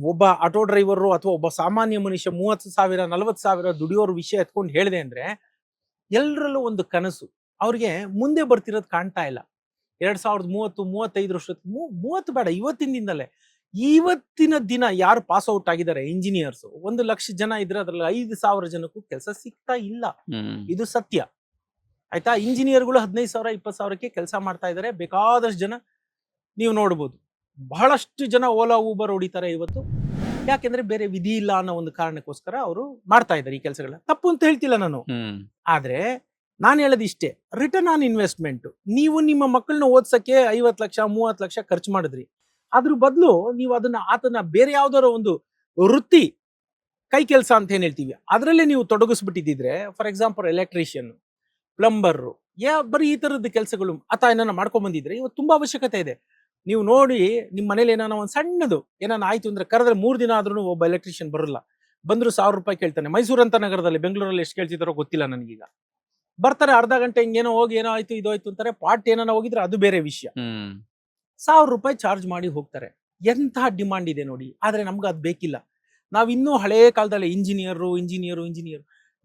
ಒಬ್ಬ auto driver ಅಥವಾ ಒಬ್ಬ ಸಾಮಾನ್ಯ ಮನುಷ್ಯ 30,000 40,000 ದುಡಿಯೋರ್ ವಿಷಯ ಎತ್ಕೊಂಡು ಹೇಳಿದೆ ಅಂದ್ರೆ ಎಲ್ಲರಲ್ಲೂ ಒಂದು ಕನಸು. ಅವ್ರಿಗೆ ಮುಂದೆ ಬರ್ತಿರೋದು ಕಾಣ್ತಾ ಇಲ್ಲ. 2030 35 30 ಬೇಡ, ಇವತ್ತಿನ ದಿನದಲ್ಲೇ, ಇವತ್ತಿನ ದಿನ ಯಾರು ಪಾಸ್ ಔಟ್ ಆಗಿದ್ದಾರೆ ಇಂಜಿನಿಯರ್ಸ್ 1,00,000 ಜನ ಇದ್ರೆ ಅದ್ರಲ್ಲಿ 5,000 ಜನಕ್ಕೂ ಕೆಲಸ ಸಿಗ್ತಾ ಇಲ್ಲ. ಇದು ಸತ್ಯ ಆಯ್ತಾ. ಇಂಜಿನಿಯರ್ಗಳು 15,000 20,000ಕ್ಕೆ ಕೆಲಸ ಮಾಡ್ತಾ ಇದ್ದಾರೆ. ಬೇಕಾದಷ್ಟು ಜನ ನೀವು ನೋಡ್ಬೋದು. ಬಹಳಷ್ಟು ಜನ ಓಲಾ ಊಬರ್ ಹೊಡಿತಾರೆ ಇವತ್ತು. ಯಾಕೆಂದ್ರೆ ಬೇರೆ ವಿಧಿ ಇಲ್ಲ ಅನ್ನೋ ಒಂದು ಕಾರಣಕ್ಕೋಸ್ಕರ ಅವರು ಮಾಡ್ತಾ ಇದ್ದಾರೆ ಈ ಕೆಲಸಗಳನ್ನ. ತಪ್ಪು ಅಂತ ಹೇಳ್ತಿಲ್ಲ ನಾನು, ಆದ್ರೆ ನಾನು ಹೇಳೋದು ಇಷ್ಟೇ, ರಿಟರ್ನ್ ಆನ್ ಇನ್ವೆಸ್ಟ್ಮೆಂಟ್. ನೀವು ನಿಮ್ಮ ಮಕ್ಕಳನ್ನ ಓದ್ಸಕ್ಕೆ 50 ಲಕ್ಷ 30 ಲಕ್ಷ ಖರ್ಚು ಮಾಡಿದ್ರಿ, ಅದ್ರ ಬದಲು ನೀವು ಆತನ ಬೇರೆ ಯಾವ್ದಾರ ಒಂದು ವೃತ್ತಿ, ಕೈ ಕೆಲಸ ಅಂತ ಏನ್ ಹೇಳ್ತೀವಿ, ಅದರಲ್ಲೇ ನೀವು ತೊಡಗಿಸ್ಬಿಟ್ಟಿದ್ರೆ, ಫಾರ್ ಎಕ್ಸಾಂಪಲ್ ಎಲೆಕ್ಟ್ರಿಷಿಯನ್, ಪ್ಲಂಬರ್, ಬರೀ ಈ ತರದ ಕೆಲಸಗಳು ಆತ ಏನಾನ ಮಾಡ್ಕೊಂಡ್ ಬಂದಿದ್ರೆ ಇವತ್ತು ತುಂಬಾ ಅವಶ್ಯಕತೆ ಇದೆ. ನೀವು ನೋಡಿ ನಿಮ್ಮ ಮನೇಲಿ ಏನಾನ ಒಂದು ಸಣ್ಣದು ಏನಾನ ಆಯ್ತು ಅಂದ್ರೆ ಕರೆದ್ರೆ 3 ದಿನ ಆದ್ರೂ ಒಬ್ಬ ಎಲೆಕ್ಟ್ರಿಷಿಯನ್ ಬರಲ್ಲ. ಬಂದ್ರು 1,000 ರೂಪಾಯಿ ಕೇಳ್ತಾನೆ. ಮೈಸೂರು ಅಂತ ನಗರದಲ್ಲಿ, ಬೆಂಗಳೂರಲ್ಲಿ ಎಷ್ಟು ಕೇಳ್ತಿದಾರೋ ಗೊತ್ತಿಲ್ಲ ನನಗೀಗ. ಬರ್ತಾರೆ, ಅರ್ಧ ಗಂಟೆ ಹಿಂಗೇನೋ ಹೋಗಿ ಏನೋ ಆಯ್ತು ಇದು ಆಯ್ತು ಅಂತಾರೆ. ಪಾರ್ಟ್ ಏನಾನ ಹೋಗಿದ್ರೆ ಅದು ಬೇರೆ ವಿಷಯ. 1,000 ರೂಪಾಯಿ ಚಾರ್ಜ್ ಮಾಡಿ ಹೋಗ್ತಾರೆ. ಎಂತಹ ಡಿಮಾಂಡ್ ಇದೆ ನೋಡಿ. ಆದ್ರೆ ನಮ್ಗೆ ಅದು ಬೇಕಿಲ್ಲ. ನಾವ್ ಇನ್ನೂ ಹಳೇ ಕಾಲದಲ್ಲಿ ಇಂಜಿನಿಯರ್